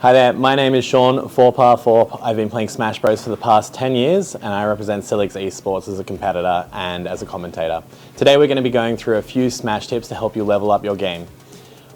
Hi there, my name is Sean Thorpe. I've been playing Smash Bros for the past 10 years and I represent Silix Esports as a competitor and as a commentator. Today we're going to be going through a few Smash tips to help you level up your game.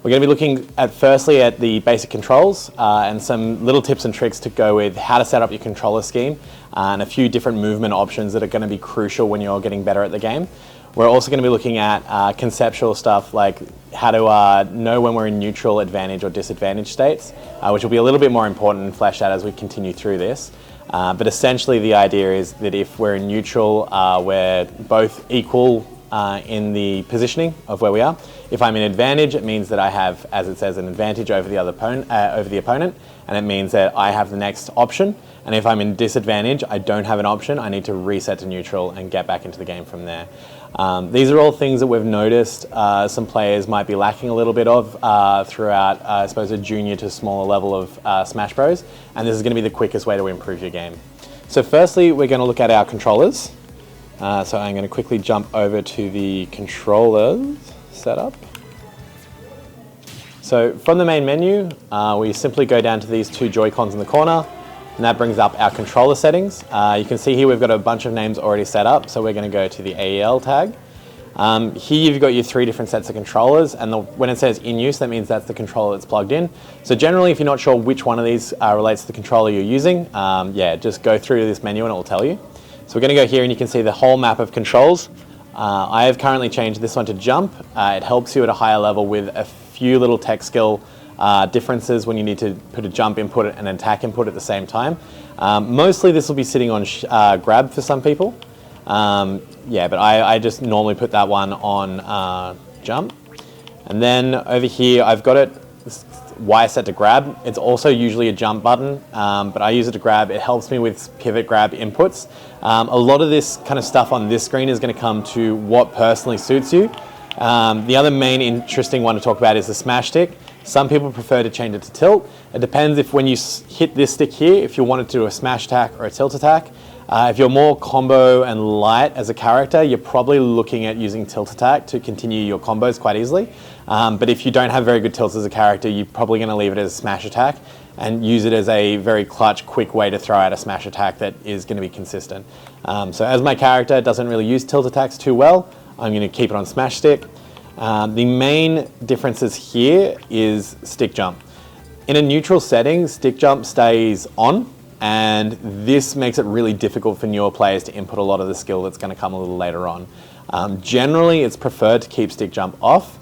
We're going to be looking at firstly at the basic controls and some little tips and tricks to go with how to set up your controller scheme and a few different movement options that are going to be crucial when you're getting better at the game. We're also going to be looking at conceptual stuff like how to know when we're in neutral, advantage or disadvantage states, which will be a little bit more important and fleshed out as we continue through this. But essentially the idea is that if we're in neutral, we're both equal in the positioning of where we are. If I'm in advantage, it means that I have, as it says, an advantage over the opponent, and it means that I have the next option. And if I'm in disadvantage, I don't have an option. I need to reset to neutral and get back into the game from there. These are all things that we've noticed some players might be lacking a little bit of throughout, I suppose, a junior to smaller level of Smash Bros. And this is going to be the quickest way to improve your game. So firstly, we're going to look at our controllers. So I'm going to quickly jump over to the controllers setup. So from the main menu, we simply go down to these two Joy-Cons in the corner, and that brings up our controller settings. You can see here we've got a bunch of names already set up, so we're going to go to the AEL tag. Here you've got your three different sets of controllers, and when it says in use, that means that's the controller that's plugged in. So generally, if you're not sure which one of these relates to the controller you're using, just go through this menu and it will tell you. So we're going to go here and you can see the whole map of controls. I have currently changed this one to jump. It helps you at a higher level with a few little tech skill differences when you need to put a jump input and an attack input at the same time. Mostly this will be sitting on grab for some people. But I just normally put that one on jump. And then over here I've got it Y set to grab. It's also usually a jump button, but I use it to grab. It helps me with pivot grab inputs. A lot of this kind of stuff on this screen is going to come to what personally suits you. The other main interesting one to talk about is the smash stick. Some people prefer to change it to tilt. It depends if when you hit this stick here, if you want it to do a smash attack or a tilt attack. If you're more combo and light as a character, you're probably looking at using tilt attack to continue your combos quite easily. But if you don't have very good tilts as a character, you're probably going to leave it as a smash attack and use it as a very clutch, quick way to throw out a smash attack that is going to be consistent. So as my character doesn't really use tilt attacks too well, I'm going to keep it on smash stick. The main differences here is stick jump. In a neutral setting, stick jump stays on, and this makes it really difficult for newer players to input a lot of the skill that's going to come a little later on. Generally, it's preferred to keep stick jump off.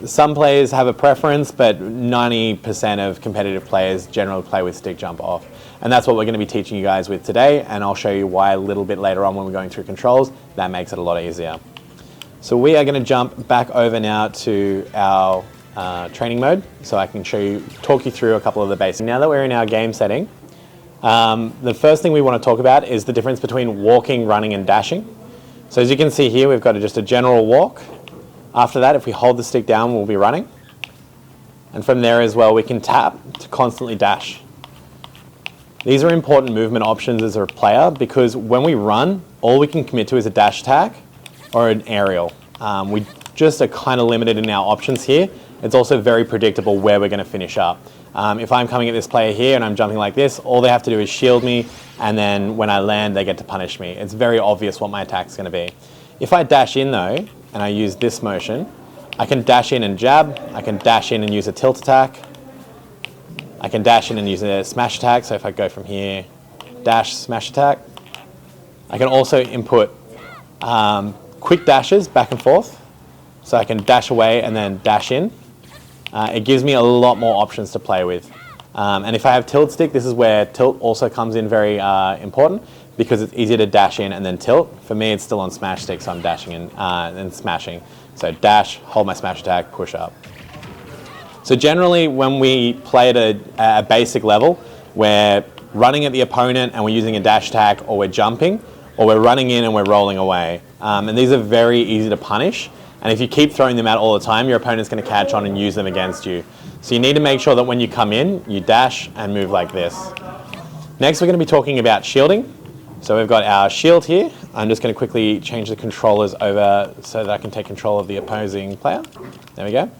Some players have a preference, but 90% of competitive players generally play with stick jump off. And that's what we're going to be teaching you guys with today, and I'll show you why a little bit later on when we're going through controls. That makes it a lot easier. So we are going to jump back over now to our training mode, so I can talk you through a couple of the basics. Now that we're in our game setting, the first thing we want to talk about is the difference between walking, running, and dashing. So as you can see here, we've got just a general walk. After that, if we hold the stick down, we'll be running. And from there as well, we can tap to constantly dash. These are important movement options as a player because when we run, all we can commit to is a dash attack or an aerial. We just are kind of limited in our options here. It's also very predictable where we're going to finish up. If I'm coming at this player here and I'm jumping like this, all they have to do is shield me, and then when I land, they get to punish me. It's very obvious what my attack's going to be. If I dash in though, and I use this motion, I can dash in and jab, I can dash in and use a tilt attack, I can dash in and use a smash attack, so if I go from here, dash, smash attack. I can also input quick dashes back and forth, so I can dash away and then dash in. It gives me a lot more options to play with. And if I have tilt stick, this is where tilt also comes in very important because it's easier to dash in and then tilt. For me, it's still on smash stick, so I'm dashing in and smashing. So dash, hold my smash attack, push up. So generally, when we play at a basic level, we're running at the opponent and we're using a dash attack, or we're jumping, or we're running in and we're rolling away. And these are very easy to punish. And if you keep throwing them out all the time, your opponent's going to catch on and use them against you. So you need to make sure that when you come in, you dash and move like this. Next, we're going to be talking about shielding. So we've got our shield here. I'm just going to quickly change the controllers over so that I can take control of the opposing player. There we go.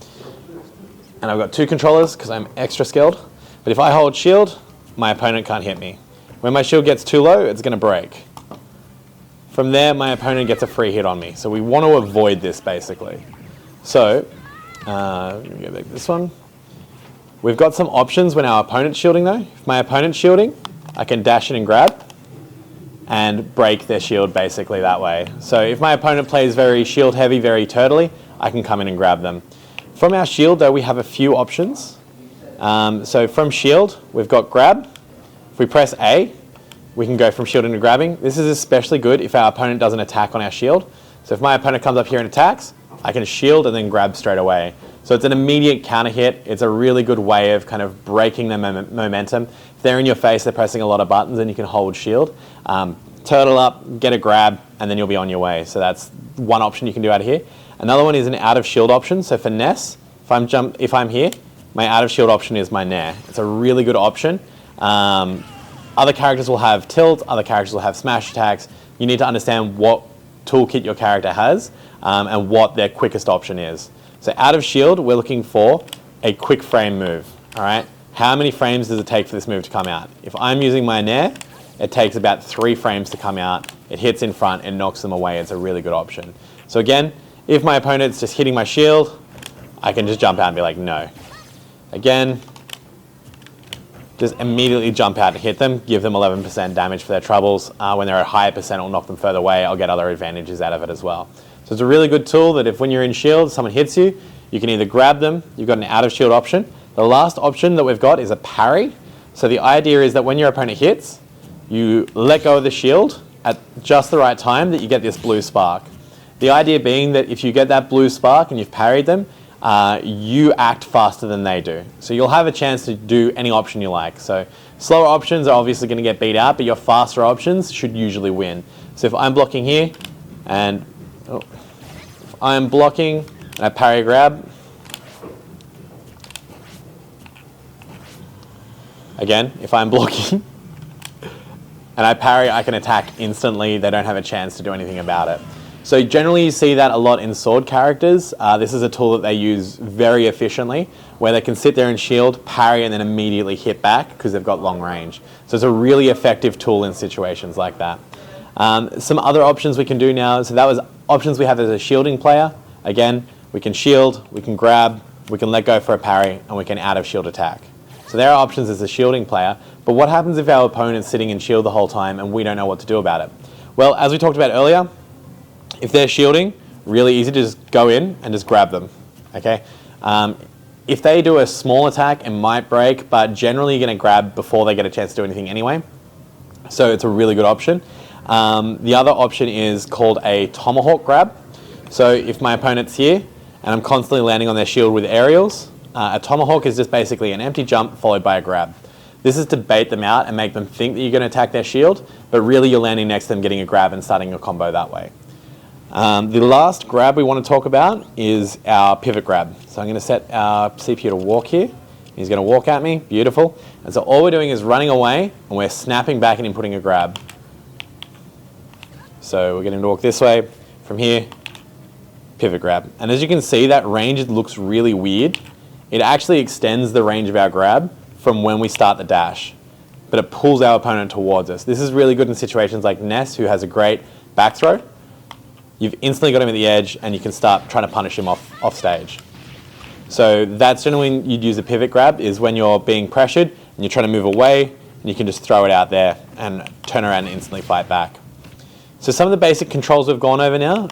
and I've got 2 controllers because I'm extra skilled. But if I hold shield, my opponent can't hit me. When my shield gets too low, it's going to break. From there, my opponent gets a free hit on me. So we want to avoid this, basically. So, let me go back to this one. We've got some options when our opponent's shielding, though. If my opponent's shielding, I can dash in and grab and break their shield, basically, that way. So if my opponent plays very shield heavy, very turtly, I can come in and grab them. From our shield, though, we have a few options. So from shield, we've got grab. If we press A, we can go from shielding to grabbing. This is especially good if our opponent doesn't attack on our shield. So if my opponent comes up here and attacks, I can shield and then grab straight away. So it's an immediate counter hit. It's a really good way of kind of breaking their momentum. If they're in your face, they're pressing a lot of buttons, and you can hold shield. Turtle up, get a grab, and then you'll be on your way. So that's one option you can do out of here. Another one is an out of shield option. So for Ness, if I'm here, my out of shield option is my Nair. It's a really good option. Other characters will have tilt, other characters will have smash attacks. You need to understand what toolkit your character has and what their quickest option is. So out of shield, we're looking for a quick frame move, all right? How many frames does it take for this move to come out? If I'm using my Nair, it takes about 3 frames to come out. It hits in front and knocks them away. It's a really good option. So again, if my opponent's just hitting my shield, I can just jump out and be like, no. Again, just immediately jump out and hit them, give them 11% damage for their troubles. When they're at higher percent, it'll knock them further away. I'll get other advantages out of it as well. So it's a really good tool that if when you're in shield, someone hits you, you can either grab them, you've got an out of shield option. The last option that we've got is a parry. So the idea is that when your opponent hits, you let go of the shield at just the right time that you get this blue spark. The idea being that if you get that blue spark and you've parried them, you act faster than they do. So you'll have a chance to do any option you like. So slower options are obviously going to get beat out, but your faster options should usually win. So if I'm blocking here and if I'm blocking and I parry grab, again, if I'm blocking and I parry, I can attack instantly. They don't have a chance to do anything about it. So generally you see that a lot in sword characters. This is a tool that they use very efficiently, where they can sit there and shield, parry, and then immediately hit back because they've got long range. So it's a really effective tool in situations like that. Some other options we can do now, so that was options we have as a shielding player. Again, we can shield, we can grab, we can let go for a parry, and we can out of shield attack. So there are options as a shielding player, but what happens if our opponent's sitting in shield the whole time and we don't know what to do about it? Well, as we talked about earlier, if they're shielding, really easy to just go in and just grab them, okay? If they do a small attack, it might break, but generally you're gonna grab before they get a chance to do anything anyway. So it's a really good option. The other option is called a Tomahawk Grab. So if my opponent's here and I'm constantly landing on their shield with aerials, a Tomahawk is just basically an empty jump followed by a grab. This is to bait them out and make them think that you're gonna attack their shield, but really you're landing next to them, getting a grab and starting your combo that way. The last grab we want to talk about is our pivot grab. So I'm going to set our CPU to walk here. He's going to walk at me, beautiful. And so all we're doing is running away and we're snapping back and inputting a grab. So we're getting to walk this way, from here, pivot grab. And as you can see, that range looks really weird. It actually extends the range of our grab from when we start the dash, but it pulls our opponent towards us. This is really good in situations like Ness, who has a great back throw. You've instantly got him at the edge and you can start trying to punish him off stage. So that's generally when you'd use a pivot grab, is when you're being pressured and you're trying to move away and you can just throw it out there and turn around and instantly fight back. So some of the basic controls we've gone over now,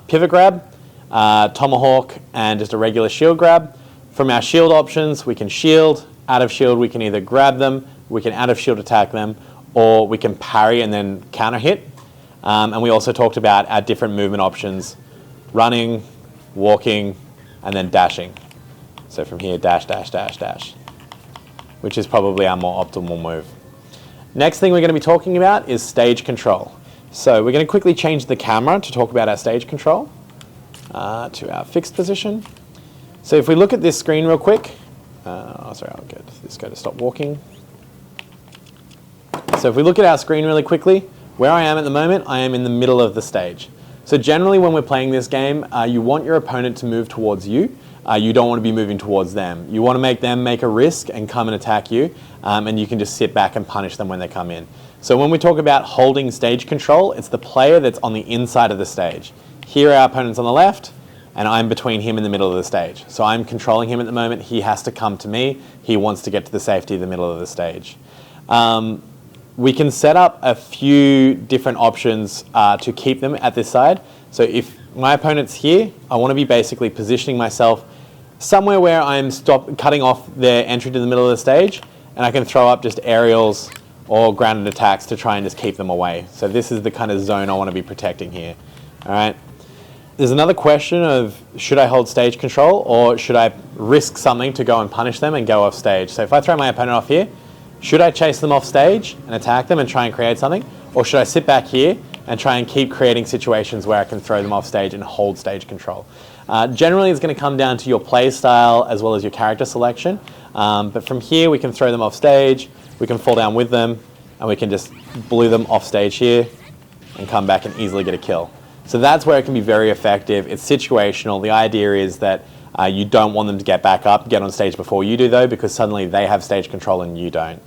pivot grab, tomahawk, and just a regular shield grab. From our shield options, we can shield. Out of shield, we can either grab them, we can out of shield attack them, or we can parry and then counter hit. And we also talked about our different movement options: running, walking, and then dashing. So from here, dash, dash, dash, dash, which is probably our more optimal move. Next thing we're going to be talking about is stage control. So we're going to quickly change the camera to talk about our stage control to our fixed position. So if we look at this screen real quick, I'll get this guy to stop walking. So if we look at our screen really quickly, where I am at the moment, I am in the middle of the stage. So generally when we're playing this game, you want your opponent to move towards you, you don't want to be moving towards them. You want to make them make a risk and come and attack you, and you can just sit back and punish them when they come in. So when we talk about holding stage control, it's the player that's on the inside of the stage. Here our opponent's on the left, and I'm between him and the middle of the stage. So I'm controlling him at the moment. He has to come to me. He wants to get to the safety of the middle of the stage. We can set up a few different options to keep them at this side. So if my opponent's here, I want to be basically positioning myself somewhere where I'm cutting off their entry to the middle of the stage, and I can throw up just aerials or grounded attacks to try and just keep them away. So this is the kind of zone I want to be protecting here. All right. There's another question of, should I hold stage control, or should I risk something to go and punish them and go off stage? So if I throw my opponent off here, should I chase them off stage and attack them and try and create something? Or should I sit back here and try and keep creating situations where I can throw them off stage and hold stage control? Generally, it's going to come down to your play style as well as your character selection. But from here, we can throw them off stage, we can fall down with them, and we can just blue them off stage here and come back and easily get a kill. So that's where it can be very effective. It's situational. The idea is that you don't want them to get back up, get on stage before you do though, because suddenly they have stage control and you don't.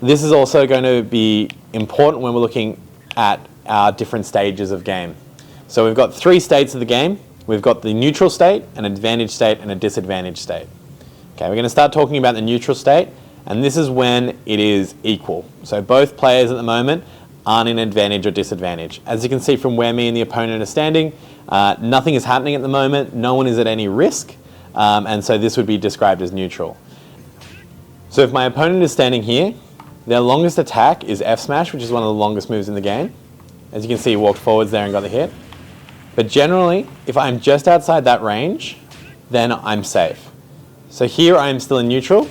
This is also going to be important when we're looking at our different stages of game. So we've got 3 states of the game. We've got the neutral state, an advantage state, and a disadvantage state. Okay, we're going to start talking about the neutral state, and this is when it is equal. So both players at the moment aren't in advantage or disadvantage. As you can see from where me and the opponent are standing, nothing is happening at the moment, no one is at any risk, and so this would be described as neutral. So if my opponent is standing here, their longest attack is F smash, which is one of the longest moves in the game. As you can see, he walked forwards there and got the hit. But generally, if I'm just outside that range, then I'm safe. So here I'm still in neutral,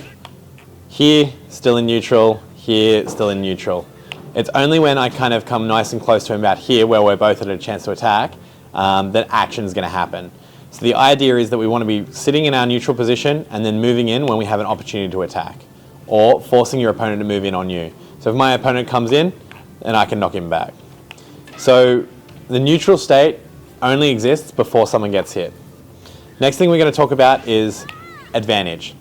here still in neutral, here still in neutral. It's only when I kind of come nice and close to him about here, where we're both at a chance to attack, that action is going to happen. So the idea is that we want to be sitting in our neutral position and then moving in when we have an opportunity to attack, or forcing your opponent to move in on you. So if my opponent comes in, then I can knock him back. So the neutral state only exists before someone gets hit. Next thing we're going to talk about is advantage.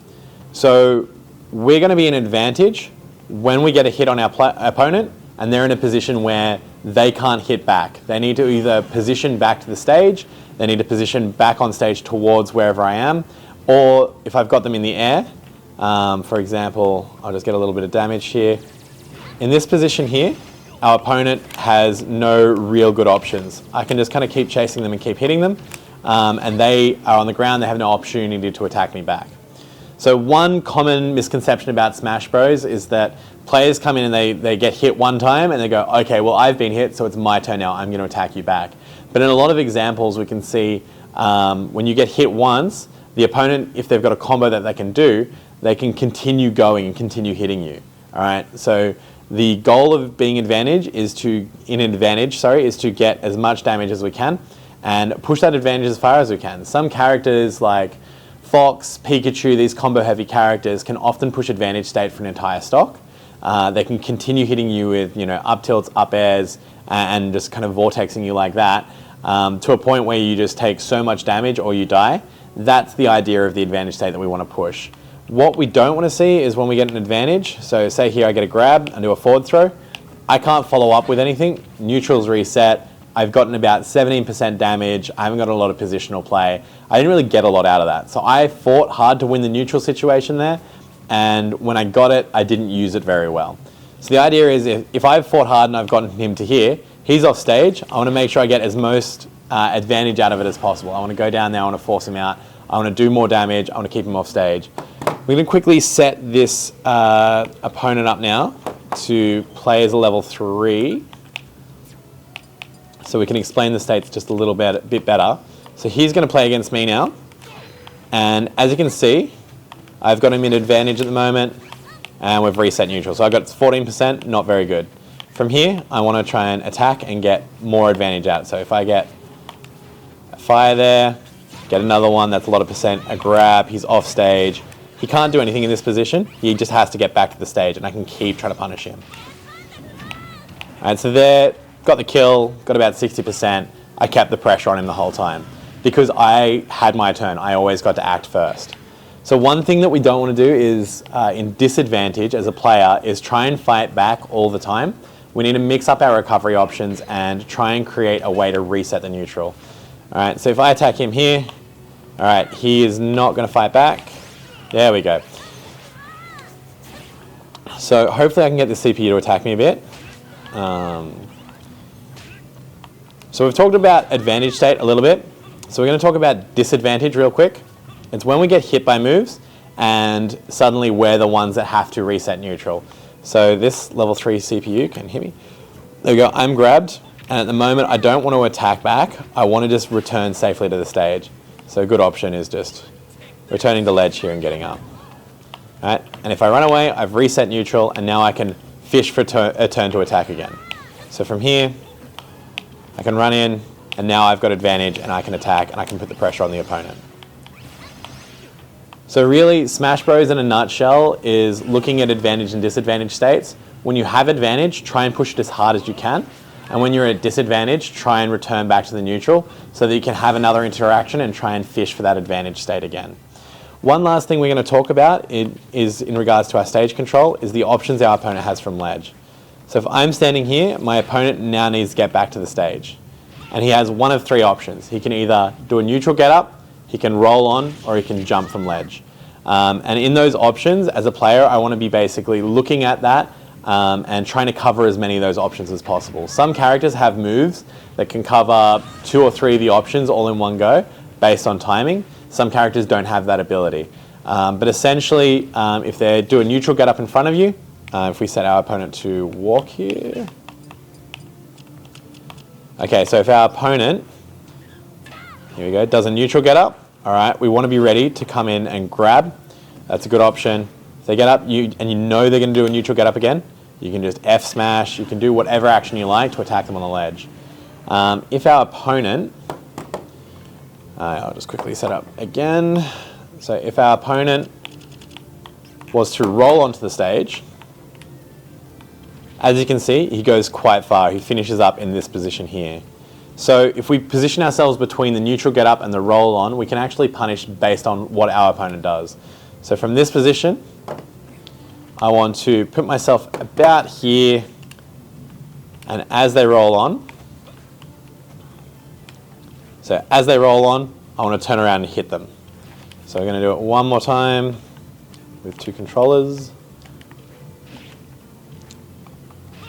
So we're going to be in advantage when we get a hit on our opponent and they're in a position where they can't hit back. They need to either position back to the stage, they need to position back on stage towards wherever I am, or if I've got them in the air, for example, I'll just get a little bit of damage here. In this position here, our opponent has no real good options. I can just kind of keep chasing them and keep hitting them, and they are on the ground, they have no opportunity to attack me back. So one common misconception about Smash Bros is that players come in and they get hit one time and they go, okay, well I've been hit, so it's my turn now, I'm going to attack you back. But in a lot of examples we can see when you get hit once, the opponent, if they've got a combo that they can do, they can continue going and continue hitting you. All right, so the goal of being in advantage is to get as much damage as we can and push that advantage as far as we can. Some characters like Fox, Pikachu, these combo heavy characters can often push advantage state for an entire stock. They can continue hitting you with up tilts, up airs, and just kind of vortexing you like that to a point where you just take so much damage or you die. That's the idea of the advantage state that we want to push. What we don't want to see is when we get an advantage, so say here I get a grab and do a forward throw, I can't follow up with anything, neutral's reset, I've gotten about 17% damage, I haven't got a lot of positional play, I didn't really get a lot out of that. So I fought hard to win the neutral situation there, and when I got it, I didn't use it very well. So the idea is if I've fought hard and I've gotten him to here, he's off stage, I want to make sure I get as most advantage out of it as possible. I want to go down there, I want to force him out, I want to do more damage, I want to keep him off stage. We're going to quickly set this opponent up now to play as a level 3, so we can explain the states just a little bit better. So he's going to play against me now, and as you can see, I've got him in advantage at the moment, and we've reset neutral. So I've got 14%, not very good. From here, I want to try and attack and get more advantage out. So if I get a fire there, get another one, that's a lot of percent, a grab, he's off stage. He can't do anything in this position, he just has to get back to the stage, and I can keep trying to punish him. Alright, so there, got the kill, got about 60%, I kept the pressure on him the whole time. because I had my turn. I always got to act first. So one thing that we don't want to do is, in disadvantage as a player, is try and fight back all the time. We need to mix up our recovery options and try and create a way to reset the neutral. All right, so if I attack him here, all right, he is not going to fight back. There we go. So hopefully I can get the CPU to attack me a bit. So we've talked about advantage state a little bit. So we're going to talk about disadvantage real quick. It's when we get hit by moves and suddenly we're the ones that have to reset neutral. So this level 3 CPU can hit me. There we go, I'm grabbed. And at the moment I don't want to attack back. I want to just return safely to the stage. So a good option is just returning to ledge here and getting up. All right? And if I run away, I've reset neutral and now I can fish for a turn to attack again. So from here, I can run in and now I've got advantage and I can attack and I can put the pressure on the opponent. So really, Smash Bros in a nutshell is looking at advantage and disadvantage states. When you have advantage, try and push it as hard as you can. And when you're at disadvantage, try and return back to the neutral so that you can have another interaction and try and fish for that advantage state again. One last thing we're going to talk about is in regards to our stage control is the options our opponent has from ledge. So if I'm standing here, my opponent now needs to get back to the stage. And he has one of 3 options. He can either do a neutral get up, he can roll on, or he can jump from ledge. And in those options, as a player, I want to be basically looking at that and trying to cover as many of those options as possible. Some characters have moves that can cover 2 or 3 of the options all in one go based on timing. Some characters don't have that ability. But essentially, if they do a neutral get up in front of you, if we set our opponent to walk here. Okay, so if our opponent, here we go, does a neutral get up, all right, we want to be ready to come in and grab. That's a good option. If they get up and you know they're going to do a neutral get up again, you can just F smash. You can do whatever action you like to attack them on the ledge. If our opponent, I'll just quickly set up again. So if our opponent was to roll onto the stage, as you can see, he goes quite far. He finishes up in this position here. So if we position ourselves between the neutral get up and the roll on, we can actually punish based on what our opponent does. So from this position, I want to put myself about here, and as they roll on, I want to turn around and hit them. So we're going to do it one more time with 2 controllers.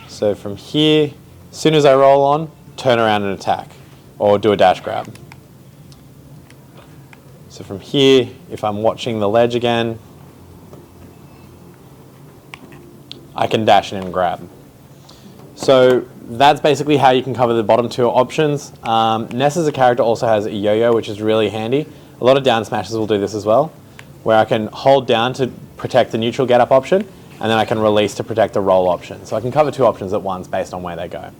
So from here, as soon as I roll on, turn around and attack, or do a dash grab. So from here, if I'm watching the ledge again, I can dash in and grab. So that's basically how you can cover the bottom 2 options. Ness as a character also has a yo-yo, which is really handy. A lot of down smashers will do this as well, where I can hold down to protect the neutral get up option, and then I can release to protect the roll option. So I can cover 2 options at once based on where they go.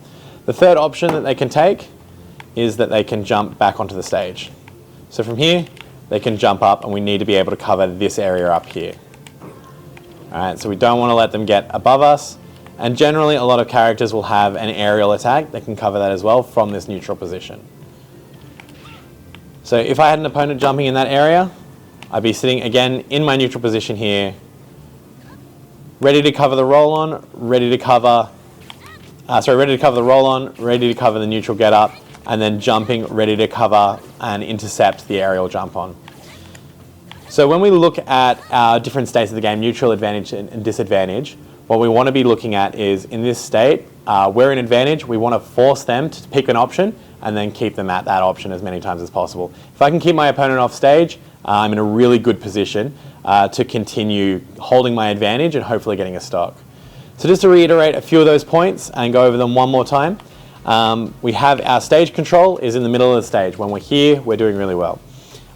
The third option that they can take is that they can jump back onto the stage. So from here, they can jump up and we need to be able to cover this area up here. All right, so we don't want to let them get above us. And generally, a lot of characters will have an aerial attack. They can cover that as well from this neutral position. So if I had an opponent jumping in that area, I'd be sitting again in my neutral position here, ready to cover the roll on, ready to cover the roll on, ready to cover the neutral get up, and then jumping, ready to cover and intercept the aerial jump on. So when we look at our different states of the game, neutral, advantage, and disadvantage, what we want to be looking at is in this state, we're in advantage, we want to force them to pick an option and then keep them at that option as many times as possible. If I can keep my opponent off stage, I'm in a really good position to continue holding my advantage and hopefully getting a stock. So just to reiterate a few of those points and go over them one more time, we have our stage control is in the middle of the stage. When we're here, we're doing really well.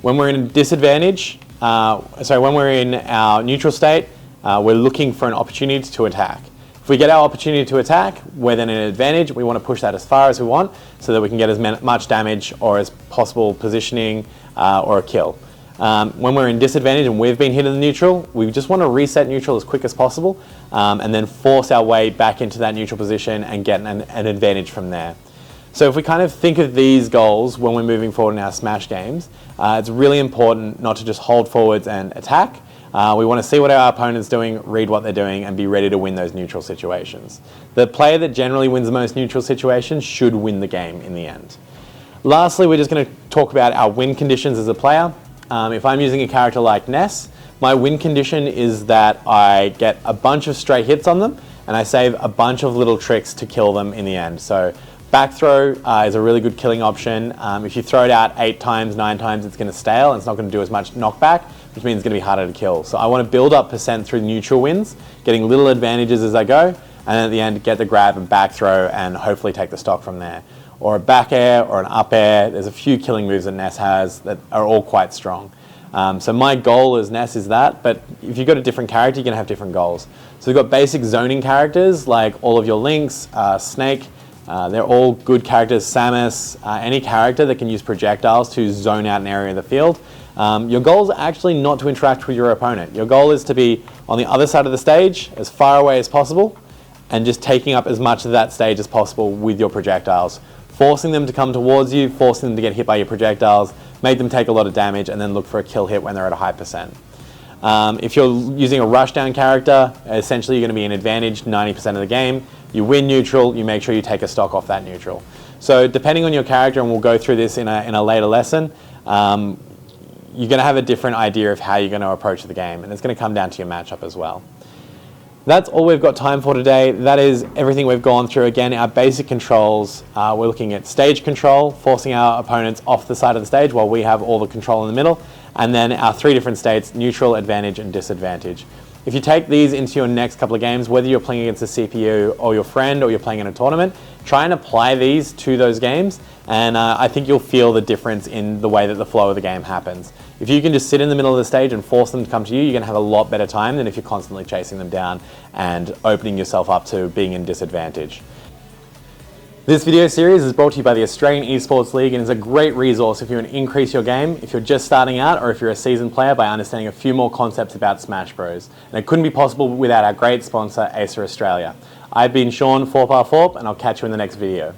When we're in disadvantage, when we're in our neutral state, we're looking for an opportunity to attack. If we get our opportunity to attack, we're then in an advantage. We want to push that as far as we want so that we can get as much damage or as possible positioning or a kill. When we're in disadvantage and we've been hit in the neutral, we just want to reset neutral as quick as possible and then force our way back into that neutral position and get an advantage from there. So if we kind of think of these goals when we're moving forward in our Smash games, it's really important not to just hold forwards and attack. We want to see what our opponent's doing, read what they're doing, and be ready to win those neutral situations. The player that generally wins the most neutral situations should win the game in the end. Lastly, we're just going to talk about our win conditions as a player. If I'm using a character like Ness, my win condition is that I get a bunch of straight hits on them, and I save a bunch of little tricks to kill them in the end. So back throw is a really good killing option. If you throw it out 8 times, 9 times, it's going to stale, and it's not going to do as much knockback, which means it's going to be harder to kill. So I want to build up percent through neutral wins, getting little advantages as I go, and then at the end get the grab and back throw and hopefully take the stock from there. Or a back air or an up air. There's a few killing moves that Ness has that are all quite strong. So my goal as Ness is that, but if you've got a different character, you're going to have different goals. So we've got basic zoning characters like all of your Links, Snake. They're all good characters. Samus, any character that can use projectiles to zone out an area of the field. Your goal is actually not to interact with your opponent. Your goal is to be on the other side of the stage, as far away as possible, and just taking up as much of that stage as possible with your projectiles. Forcing them to come towards you, forcing them to get hit by your projectiles, make them take a lot of damage, and then look for a kill hit when they're at a high percent. If you're using a rushdown character, essentially you're going to be in advantage 90% of the game. You win neutral, you make sure you take a stock off that neutral. So depending on your character, and we'll go through this in a later lesson, you're going to have a different idea of how you're going to approach the game, and it's going to come down to your matchup as well. That's all we've got time for today. That is everything we've gone through. Again, our basic controls, we're looking at stage control, forcing our opponents off the side of the stage while we have all the control in the middle, and then our 3 different states, neutral, advantage, and disadvantage. If you take these into your next couple of games, whether you're playing against a CPU or your friend or you're playing in a tournament, try and apply these to those games, and I think you'll feel the difference in the way that the flow of the game happens. If you can just sit in the middle of the stage and force them to come to you, you're going to have a lot better time than if you're constantly chasing them down and opening yourself up to being in disadvantage. This video series is brought to you by the Australian Esports League and is a great resource if you want to increase your game, if you're just starting out, or if you're a seasoned player by understanding a few more concepts about Smash Bros. And it couldn't be possible without our great sponsor, Acer Australia. I've been Sean, Thorpe, and I'll catch you in the next video.